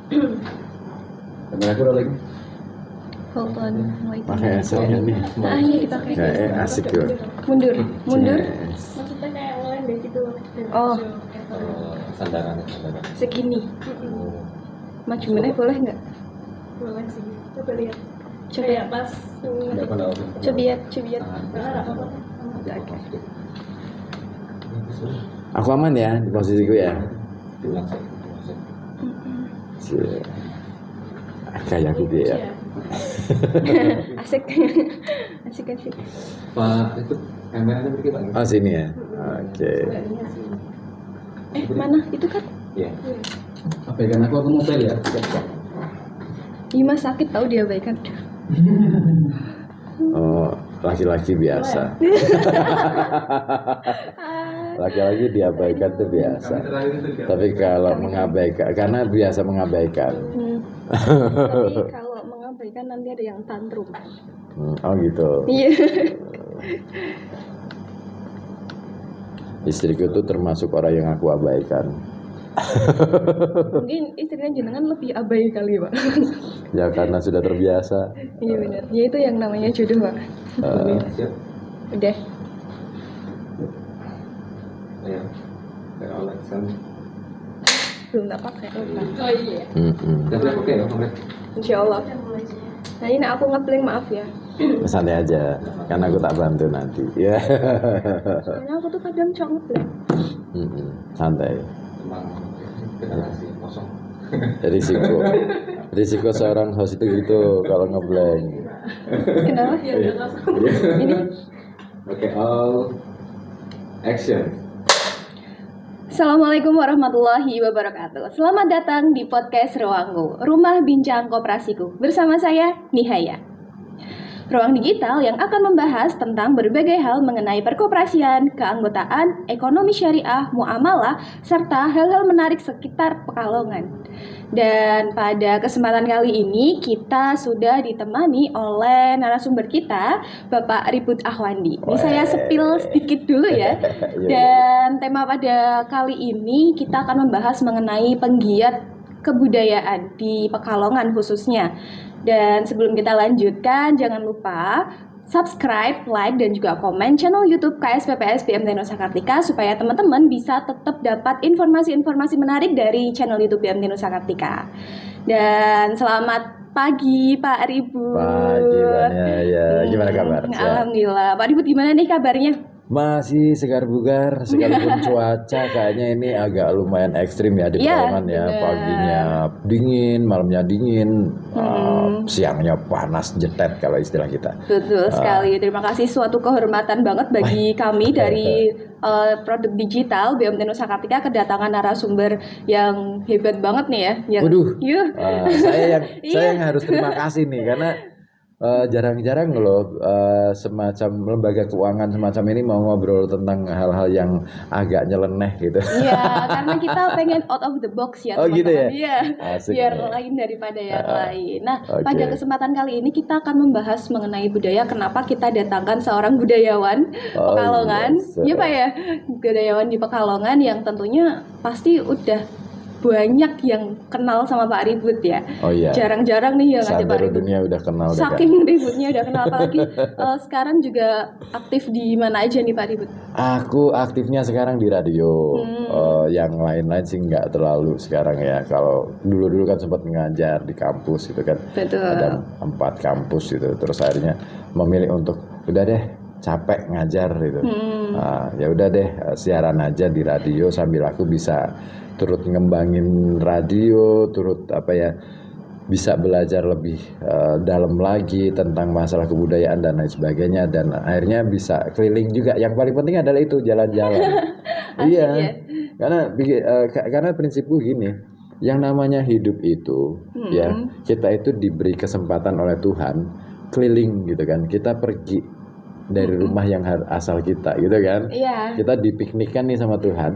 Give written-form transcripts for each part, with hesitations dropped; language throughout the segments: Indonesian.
Kamera aku lagi. Hold on, wait. Pakai headsetnya nih. Iya dipakai. Kayak asik tuh. Mundur. Yes. Maksudnya kayak ngelandai gitu. Oh. Sandaran. Segini. Maju meneh boleh nggak? Boleh sih. Coba lihat. Coba. Kayak pas. Cobiat. Apa-apa. Oke. Aku aman ya di posisiku ya. Kayak aku dia ya. Asik. Pak, itu kameranya pergi Pak. Oh sini ya. Oke. Mana? Itu kan? Iya. Abaikan aku mobile ya. Ima sakit tahu diabaikan. Oh, laki-laki biasa. Laki-laki diabaikan itu biasa. Tapi kalau mengabaikan, karena biasa mengabaikan. Tapi kalau mengabaikan nanti ada yang tantrum. Oh gitu. Iya. Istriku tuh termasuk orang yang aku abaikan. Mungkin istrinya jenengan lebih abai kali, Pak. Ya karena sudah terbiasa. Iya benar. Ya itu yang namanya jodoh, Pak. Siap. Udah. Ya. Kayak Alexa. Belum tak pakai. Oh iya. Tapi aku kayak kamera. Insya Allah. Nah ini aku ngeblank, maaf ya. Santai aja, karena aku tak bantu nanti. Ya. Karena aku tuh kadang cok ngeblank. Santai. Emang generasi kosong. Risiko seorang host itu gitu kalau ngeblank. Kenapa? Ini. Oke, all action. Assalamualaikum warahmatullahi wabarakatuh. Selamat datang di podcast Ruangku, Rumah Bincang Koperasiku. Bersama saya, Nihaya. Ruang digital yang akan membahas tentang berbagai hal mengenai perkoperasian, keanggotaan, ekonomi syariah, muamalah, serta hal-hal menarik sekitar Pekalongan. Dan pada kesempatan kali ini kita sudah ditemani oleh narasumber kita, Bapak Ribut Ahwandi. Ini saya spill sedikit dulu ya. Dan tema pada kali ini kita akan membahas mengenai penggiat kebudayaan di Pekalongan khususnya. Dan sebelum kita lanjutkan, jangan lupa subscribe, like, dan juga komen channel YouTube KSPPS BMT Nusa Kartika supaya teman-teman bisa tetap dapat informasi-informasi menarik dari channel YouTube BMT Nusa Kartika. Dan selamat pagi Pak Ribut. Pagi banyak ya. Gimana kabar? Alhamdulillah. Pak Ribut gimana nih kabarnya? Masih segar bugar, sekalipun cuaca kayaknya ini agak lumayan ekstrim ya di Pekalongan ya. Paginya dingin, malamnya dingin, siangnya panas jetet kalau istilah kita. Betul sekali. Terima kasih, suatu kehormatan banget bagi kami dari produk digital BMT Nusa Kartika kedatangan narasumber yang hebat banget nih ya. Yang, Waduh, saya yang harus terima kasih nih karena jarang-jarang loh semacam lembaga keuangan semacam ini mau ngobrol tentang hal-hal yang agak nyeleneh gitu. Iya, karena kita pengen out of the box ya teman-teman. Oh gitu ya? Iya, biar lain daripada yang lain. Nah, pada kesempatan kali ini kita akan membahas mengenai budaya. Kenapa kita datangkan seorang budayawan Pekalongan. Iya Pak ya, budayawan di Pekalongan yang tentunya pasti udah banyak yang kenal sama Pak Ribut ya. Oh iya. Jarang-jarang nih yang ada Pak Ribut. Dunia udah kenal. Saking Ributnya udah kenal, apalagi sekarang juga aktif di mana aja nih Pak Ribut? Aku aktifnya sekarang di radio. Yang lain-lain sih nggak terlalu sekarang ya. Kalau dulu kan sempat mengajar di kampus gitu kan. Betul. Ada 4 kampus gitu. Terus akhirnya memilih untuk udah deh capek ngajar gitu. Ya udah deh siaran aja di radio sambil aku bisa turut ngembangin radio, turut bisa belajar lebih dalam lagi tentang masalah kebudayaan dan lain sebagainya, dan akhirnya bisa keliling juga. Yang paling penting adalah itu jalan-jalan. Iya, karena prinsipku gini, yang namanya hidup itu ya kita itu diberi kesempatan oleh Tuhan keliling gitu kan, kita pergi dari rumah yang asal kita gitu kan, kita dipiknikkan nih sama Tuhan.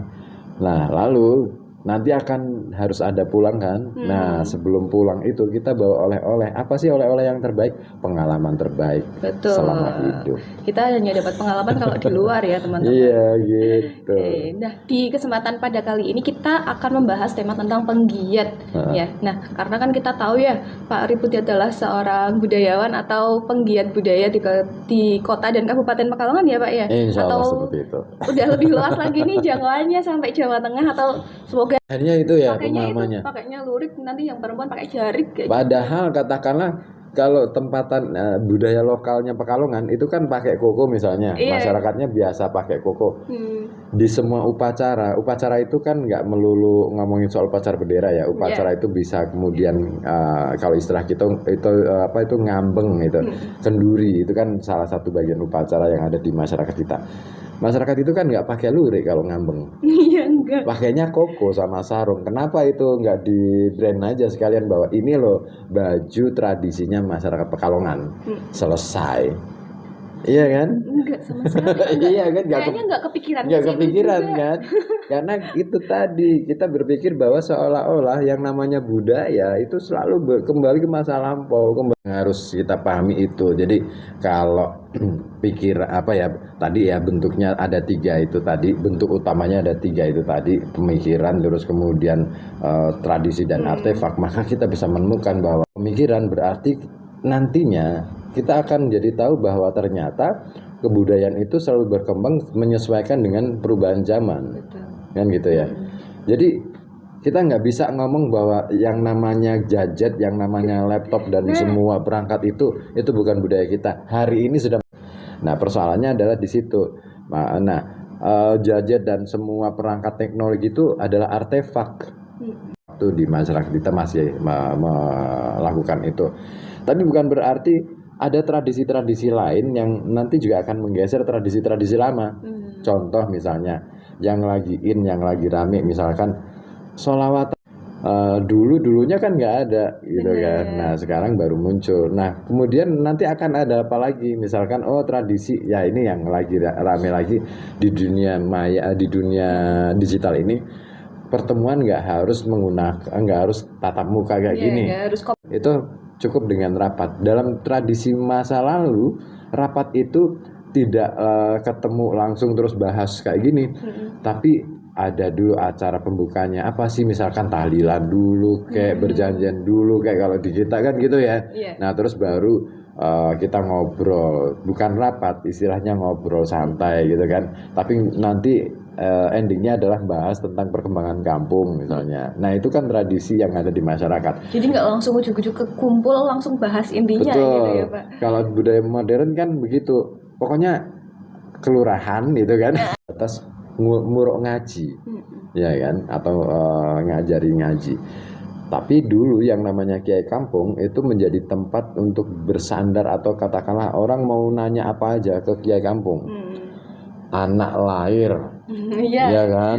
Nah lalu nanti akan harus ada pulang kan. Nah, sebelum pulang itu kita bawa oleh-oleh. Apa sih oleh-oleh yang terbaik? Pengalaman terbaik Betul. selama hidup. Kita hanya dapat pengalaman kalau di luar ya teman-teman. Iya gitu. Oke, nah di kesempatan pada kali ini kita akan membahas tema tentang penggiat ya. Nah karena kan kita tahu ya Pak Riputi adalah seorang budayawan atau penggiat budaya di kota dan Kabupaten Pekalongan ya Pak ya. Insya Allah Atau seperti itu. udah lebih luas lagi nih jangkauannya sampai Jawa Tengah atau semoga Akhirnya itu ya pakainya pemahamannya. pakainya lurik, nanti yang perempuan pakai jarik kayak gitu. Padahal katakanlah kalau tempatan budaya lokalnya Pekalongan itu kan pakai koko misalnya, Iya. masyarakatnya biasa pakai koko. Hmm, Di semua upacara itu kan nggak melulu ngomongin soal upacara bendera ya. Upacara itu bisa kemudian kalau istilah kita itu itu ngambeng itu, kenduri itu kan salah satu bagian upacara yang ada di masyarakat kita. Masyarakat itu kan nggak pakai lurik kalau ngambeng. Iya enggak. Pakainya koko sama sarung. Kenapa itu nggak di brand aja sekalian bahwa ini loh baju tradisinya masyarakat Pekalongan. Selesai. Iya kan? Enggak sama sekali. Iya kan? Kayaknya enggak kepikiran. Nggak ke situ kepikiran juga. kan? Karena itu tadi kita berpikir bahwa seolah-olah yang namanya budaya itu selalu kembali ke masa lampau. Harus kita pahami itu. Jadi kalau pikir apa ya tadi ya bentuknya ada 3 itu tadi, bentuk utamanya ada 3 itu tadi, pemikiran terus kemudian tradisi dan artefak, maka kita bisa menemukan bahwa pemikiran berarti nantinya kita akan jadi tahu bahwa ternyata kebudayaan itu selalu berkembang menyesuaikan dengan perubahan zaman. Betul. Kan gitu ya. Jadi kita nggak bisa ngomong bahwa yang namanya gadget, yang namanya laptop dan semua perangkat itu bukan budaya kita. Hari ini sudah. Nah persoalannya adalah di situ. Nah gadget dan semua perangkat teknologi itu adalah artefak. Itu di masyarakat kita masih melakukan itu. Tapi bukan berarti ada tradisi-tradisi lain yang nanti juga akan menggeser tradisi-tradisi lama. Contoh misalnya yang lagi yang lagi rame misalkan sholawat. Dulunya kan nggak ada gitu kan. Nah sekarang baru muncul. Nah kemudian nanti akan ada apa lagi? Misalkan tradisi ya ini yang lagi rame lagi di dunia maya, di dunia digital ini. Pertemuan nggak harus tatap muka kayak gini. Itu cukup dengan rapat. Dalam tradisi masa lalu, rapat itu tidak ketemu langsung terus bahas kayak gini. Tapi ada dulu acara pembukanya. Apa sih misalkan tahlilan dulu, kayak berjanjian dulu, kayak kalau di kita kan gitu ya. Nah terus baru kita ngobrol. Bukan rapat, istilahnya ngobrol santai gitu kan. Tapi nanti endingnya adalah bahas tentang perkembangan kampung misalnya. Nah itu kan tradisi yang ada di masyarakat. Jadi nggak langsung ujuk-ujuk ke kumpul langsung bahas intinya. Betul. Gitu ya Pak. Kalau budaya modern kan begitu. Pokoknya kelurahan gitu kan. Atas nguruk ngaji, ya kan, atau ngajari ngaji. Tapi dulu yang namanya kiai kampung itu menjadi tempat untuk bersandar atau katakanlah orang mau nanya apa aja ke kiai kampung. Anak lahir, ya kan,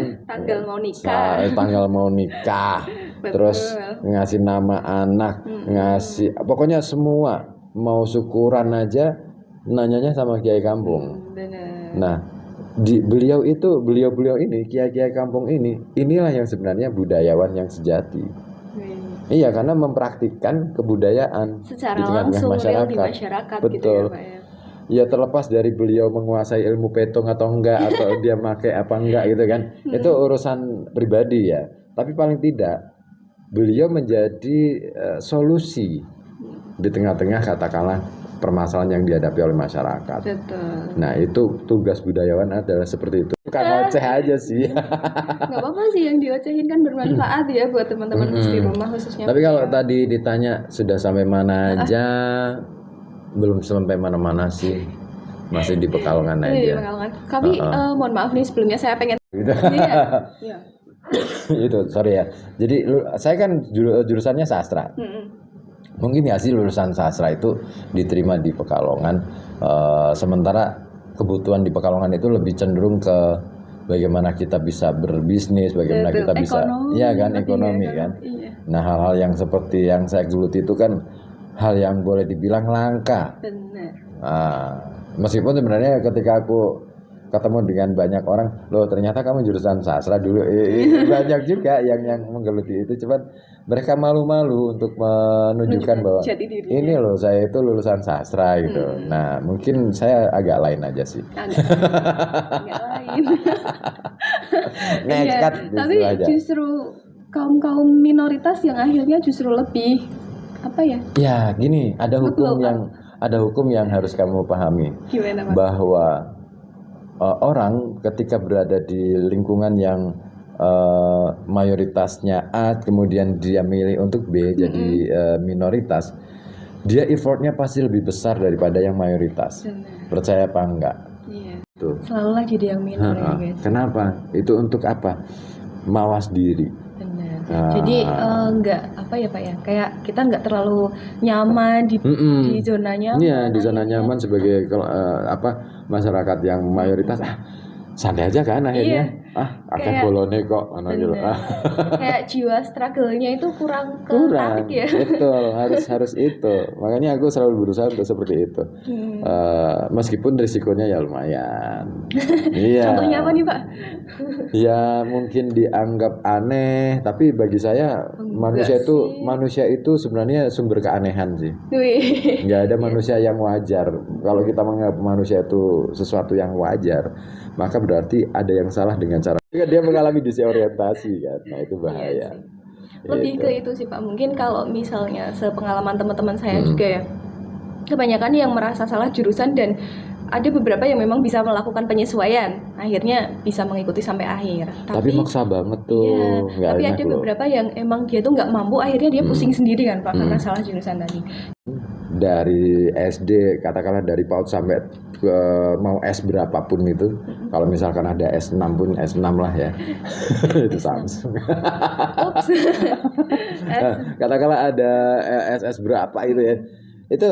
tanggal mau nikah, terus ngasih nama anak, ngasih, pokoknya semua mau syukuran aja nanyanya sama kiai kampung. Nah, beliau ini kiai kampung inilah yang sebenarnya budayawan yang sejati. Iya, karena mempraktikkan kebudayaan secara di tengah-tengah langsung masyarakat. di masyarakat. Betul. Gitu ya, Pak, ya. Ya terlepas dari beliau menguasai ilmu petung atau enggak, atau dia pakai apa enggak gitu kan, itu urusan pribadi ya. Tapi paling tidak beliau menjadi solusi di tengah-tengah katakanlah permasalahan yang dihadapi oleh masyarakat. Betul. Nah itu tugas budayawan adalah seperti itu. Bukan ngoceh aja sih. Nggak apa-apa sih yang diocehin kan bermanfaat ya buat teman-teman di rumah khususnya. Tapi kalau tadi ditanya sudah sampai mana aja, belum sampai mana-mana sih, masih di Pekalongan aja. Di Pekalongan. Tapi mohon maaf nih sebelumnya saya pengen. Gitu. Iya. Itu sorry ya. Jadi saya kan jurusannya sastra. Mungkin ya sih lulusan sastra itu diterima di Pekalongan. Sementara kebutuhan di Pekalongan itu lebih cenderung ke bagaimana kita bisa berbisnis, bagaimana kita bisa, ya kan, ekonomi kan. Iya. Nah hal-hal yang seperti yang saya geluti itu kan hal yang boleh dibilang langka. Benar. Nah, meskipun sebenarnya ketika aku ketemu dengan banyak orang, loh ternyata kamu jurusan sastra dulu. Banyak juga yang menggeluti itu, cuman mereka malu-malu untuk menunjukkan bahwa jati dirinya. ini loh saya itu lulusan sastra gitu. Nah mungkin saya agak lain aja sih. Agak lain. Next Iya, cut tapi gitu aja. justru kaum minoritas yang akhirnya justru lebih apa ya? Ya gini, ada hukum Blow yang harus kamu pahami, Gimana Pak? bahwa orang ketika berada di lingkungan yang mayoritasnya A, kemudian dia milih untuk B, jadi minoritas, dia effortnya pasti lebih besar daripada yang mayoritas. Benar. Percaya apa enggak? Iya. Tuh. Selalulah jadi yang minor ya guys. Kenapa? Itu untuk apa? Mawas diri. Benar. Jadi nggak apa ya Pak ya, kayak kita nggak terlalu nyaman di zona nyaman. Iya, di zona nyaman sebagai masyarakat yang mayoritas, santai aja kan akhirnya. Akeh bolone kok gitu. Kayak jiwa struggle-nya itu kurang Kurang. ya. Betul, harus itu. Makanya aku selalu berusaha untuk seperti itu. Meskipun risikonya ya lumayan. Iya. Contohnya apa nih Pak? Ya mungkin dianggap aneh, tapi bagi saya manusia itu sebenarnya sumber keanehan sih. Wih. Nggak ada manusia yang wajar. Kalau kita menganggap manusia itu sesuatu yang wajar, maka berarti ada yang salah dengan cara dia mengalami disorientasi kan. Nah itu bahaya. Lebih ke itu sih Pak. Mungkin kalau misalnya sepengalaman teman-teman saya juga ya, kebanyakan yang merasa salah jurusan dan ada beberapa yang memang bisa melakukan penyesuaian, akhirnya bisa mengikuti sampai akhir. Tapi maksa banget tuh. Iya, tapi ada beberapa yang emang dia tuh nggak mampu, akhirnya dia pusing sendiri kan Pak, karena salah jurusan tadi. Dari SD, katakanlah dari PAUD sampai ke mau S berapapun itu, kalau misalkan ada S6 pun S6 lah ya. Itu Samsung. Ups. Katakanlah ada SS berapa itu ya. Itu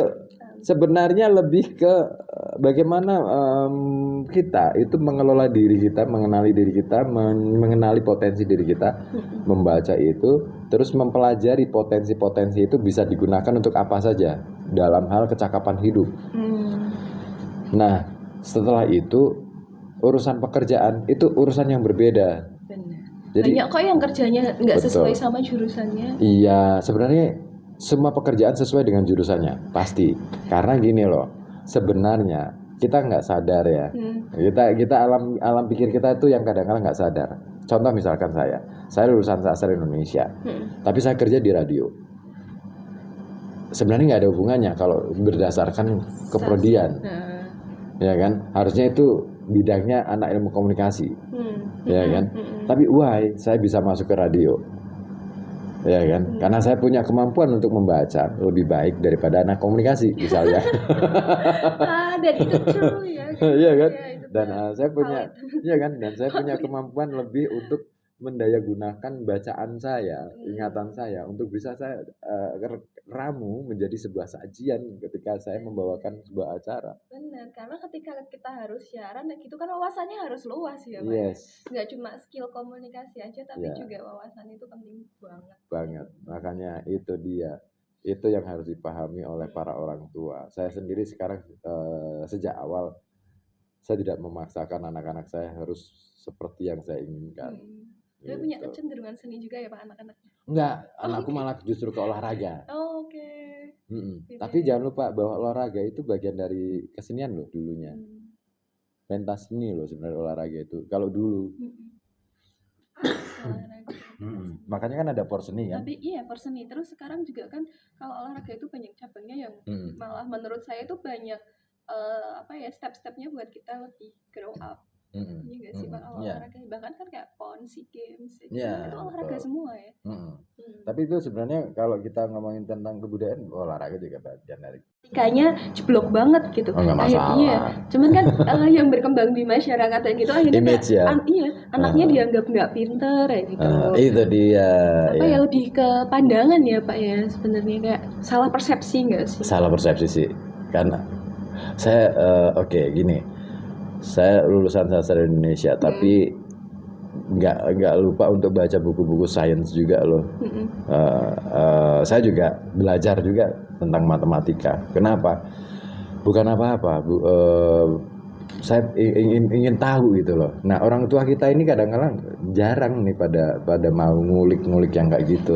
sebenarnya lebih ke bagaimana kita itu mengelola diri kita, mengenali diri kita, mengenali potensi diri kita, membaca itu, terus mempelajari potensi-potensi itu bisa digunakan untuk apa saja dalam hal kecakapan hidup. Nah, setelah itu urusan pekerjaan itu urusan yang berbeda. Benar. Jadi banyak kok yang kerjanya nggak sesuai sama jurusannya. Iya, sebenarnya semua pekerjaan sesuai dengan jurusannya, pasti. Karena gini loh, sebenarnya kita nggak sadar ya. Kita alam pikir kita itu yang kadang-kadang nggak sadar. Contoh misalkan saya lulusan sastra Indonesia, tapi saya kerja di radio. Sebenarnya nggak ada hubungannya kalau berdasarkan keprodian, ya kan? Harusnya itu bidangnya anak ilmu komunikasi, ya kan? Tapi why saya bisa masuk ke radio? Ya kan, karena saya punya kemampuan untuk membaca lebih baik daripada anak komunikasi misalnya. Dan itu true ya. Iya kan, Ya, dan saya punya, iya kan, dan saya punya kemampuan lebih untuk mendayagunakan bacaan saya, ingatan saya untuk bisa saya ramu menjadi sebuah sajian ketika saya membawakan sebuah acara. Benar, karena ketika kita harus siaran, gitu kan wawasannya harus luas ya Pak. Yes. Nggak cuma skill komunikasi aja, tapi juga wawasan itu penting banget. Makanya itu dia, itu yang harus dipahami oleh para orang tua. Saya sendiri sekarang sejak awal saya tidak memaksakan anak-anak saya harus seperti yang saya inginkan. Dia punya kecenderungan seni juga ya Pak anak-anaknya? Enggak, anakku malah justru ke olahraga. Oke. Tapi jangan lupa bahwa olahraga itu bagian dari kesenian loh dulunya. Pentas seni loh sebenarnya olahraga itu. Kalau dulu. Makanya kan ada porseni kan? Tapi iya porseni. Terus sekarang juga kan kalau olahraga itu banyak cabangnya yang malah menurut saya itu banyak step-stepnya buat kita lebih grow up. Iya nggak sih Pak olahraga, bahkan kan kayak PON, SEA Games itu olahraga semua ya. Tapi itu sebenarnya kalau kita ngomongin tentang kebudayaan, olahraga juga bagian dari. Kayaknya jeblok banget gitu. Nggak masalah. Iya, cuman kan yang berkembang di masyarakat gitu akhirnya image ya. Anaknya dianggap nggak pinter ya gitu. Itu dia. Lebih ke pandangan ya Pak ya sebenarnya, kayak salah persepsi nggak sih? Salah persepsi sih, karena saya gini. Saya lulusan sastra Indonesia, tapi nggak lupa untuk baca buku-buku sains juga loh. Saya juga belajar juga tentang matematika. Kenapa? Bukan apa-apa, saya ingin tahu gitu loh. Nah orang tua kita ini kadang-kadang jarang nih pada mau ngulik-ngulik yang kayak gitu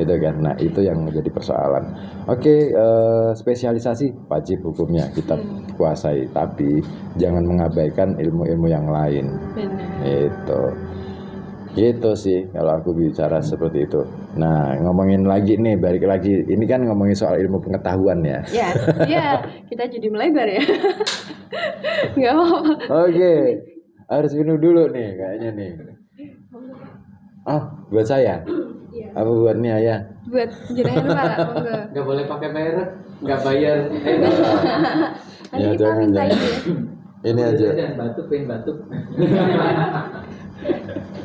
kan. Nah itu yang menjadi persoalan. Oke, spesialisasi wajib hukumnya kita kuasai, tapi jangan mengabaikan ilmu-ilmu yang lain. Benar. Gitu sih kalau aku bicara seperti itu. Nah ngomongin lagi nih, balik lagi, ini kan ngomongin soal ilmu pengetahuan ya. Ya, kita jadi melebar ya. Nggak apa-apa. Oke, harus minum dulu nih kayaknya nih. Buat saya? Iya. Apa buat nih ayah? Buat jenengan Pak, monggo. Nggak boleh pakai merek, nggak bayar. Nanti Ya, kita jangan, minta jangan. ini ya. Ini aja. Jangan batuk, pengen batuk.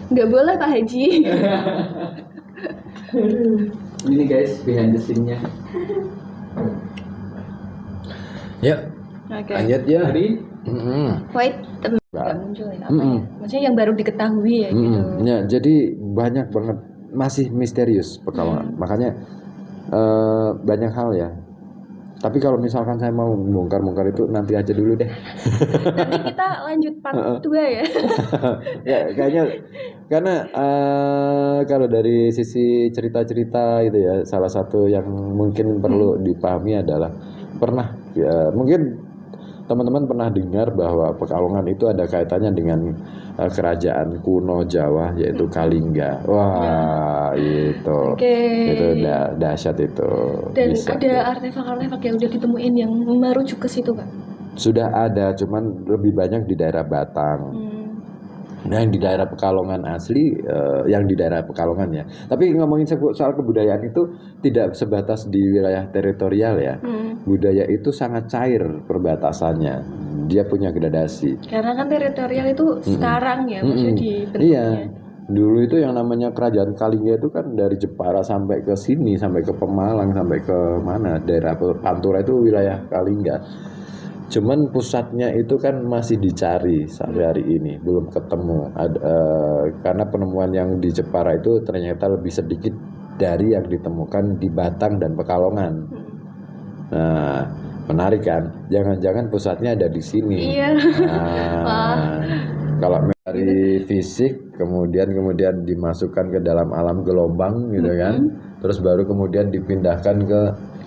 Nggak boleh Pak Haji. Ini guys, behind the scene-nya. Yuk, Oke. lanjut ya. Tadi Wait, nggak muncul ya, apa ya? Maksudnya yang baru diketahui ya gitu. Ya, jadi banyak banget, masih misterius Pekalongan. Makanya banyak hal ya. Tapi kalau misalkan saya mau bongkar-bongkar itu nanti aja dulu deh. Nanti kita lanjut part 2 ya. Ya kayaknya karena kalau dari sisi cerita-cerita itu ya, salah satu yang mungkin perlu dipahami adalah pernah ya, mungkin teman-teman pernah dengar bahwa Pekalongan itu ada kaitannya dengan kerajaan kuno Jawa yaitu Kalingga. Wah, itu. Oke. Itu dahsyat itu. Dan Bisa ada tuh. artefak-artefak yang udah ditemuin yang merujuk ke situ Pak. Sudah ada, cuman lebih banyak di daerah Batang. Nah, yang di daerah Pekalongan asli, yang di daerah Pekalongan ya. Tapi ngomongin soal kebudayaan itu tidak sebatas di wilayah teritorial ya. Budaya itu sangat cair perbatasannya. Dia punya gradasi. Karena kan teritorial itu sekarang ya, maksudnya dibentuknya. Iya. Dulu itu yang namanya kerajaan Kalingga itu kan dari Jepara sampai ke sini, sampai ke Pemalang, sampai ke mana, daerah Pantura itu wilayah Kalingga. Cuman pusatnya itu kan masih dicari sampai hari ini, belum ketemu. Karena penemuan yang di Jepara itu ternyata lebih sedikit dari yang ditemukan di Batang dan Pekalongan. Nah, menarik kan? Jangan-jangan pusatnya ada di sini. Iya. Nah, kalau dari fisik kemudian dimasukkan ke dalam alam gelombang gitu kan, terus baru kemudian dipindahkan ke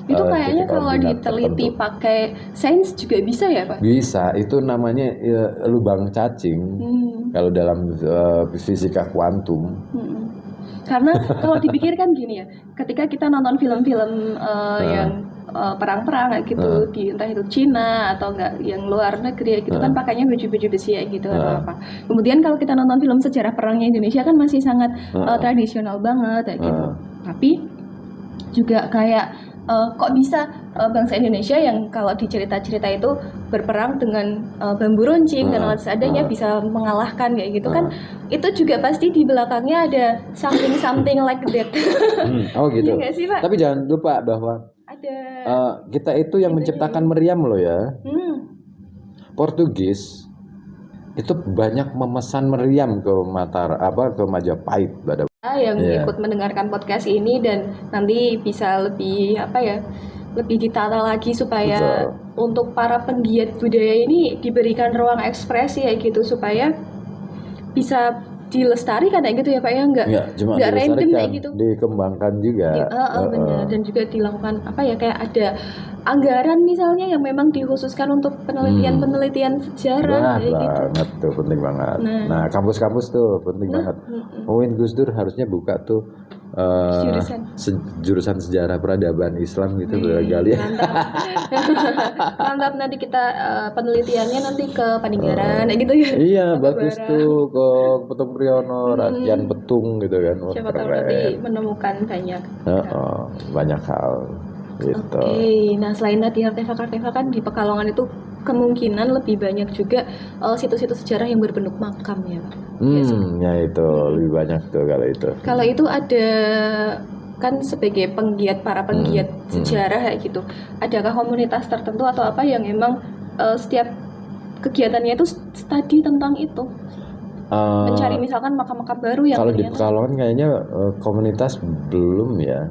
Itu kayaknya titik kalau koordinat diteliti tertentu. pakai sains juga bisa ya Pak? Bisa, itu namanya lubang cacing kalau dalam fisika kuantum. Karena kalau dipikirkan gini ya, ketika kita nonton film-film yang perang-perang kayak gitu di entah itu Cina atau enggak yang luar negeri gitu kan pakainya baju-baju besi ya gitu atau apa. Kemudian kalau kita nonton film sejarah perangnya Indonesia kan masih sangat tradisional banget kayak gitu. Tapi juga kayak kok bisa bangsa Indonesia yang kalau di cerita-cerita itu berperang dengan bambu runcing dan alat seadanya bisa mengalahkan kayak gitu kan, itu juga pasti di belakangnya ada something like that. Oh gitu. Iya nggak sih, Pak? Tapi jangan lupa bahwa Ada kita itu yang menciptakan meriam loh ya. Portugis itu banyak memesan meriam ke ke Majapahit yang ikut mendengarkan podcast ini dan nanti bisa lebih lebih ditata lagi supaya untuk para penggiat budaya ini diberikan ruang ekspresi ya gitu supaya bisa dilestarikan kayak gitu ya Pak ya, nggak random kayak gitu, dikembangkan juga. Benar, dan juga dilakukan kayak ada anggaran misalnya yang memang dikhususkan untuk penelitian sejarah kayak gitu. Banget tuh, penting banget. Nah, kampus-kampus tuh penting banget. Gus Dur harusnya buka tuh jurusan sejarah peradaban Islam gitu barangkali. Mantap, nanti kita penelitiannya nanti ke Paninggaran gitu ya. Iya, bagus tuh ke Petung Priyono, Rakyat Petung gitu kan. Siapa tahu nanti menemukan banyak. Banyak hal gitu. Oke, nah selain tadi artefak-artefak kan di Pekalongan itu kemungkinan lebih banyak juga situs-situs sejarah yang berbentuk makam ya Pak. Ya itu lebih banyak tuh kalau itu. Kalau itu ada kan sebagai para penggiat sejarah kayak gitu. Adakah komunitas tertentu atau apa yang memang setiap kegiatannya itu studi tentang itu? Mencari misalkan makam-makam baru yang kalau di Pekalongan kayaknya komunitas belum ya.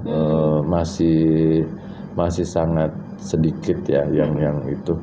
Masih sangat sedikit ya yang itu.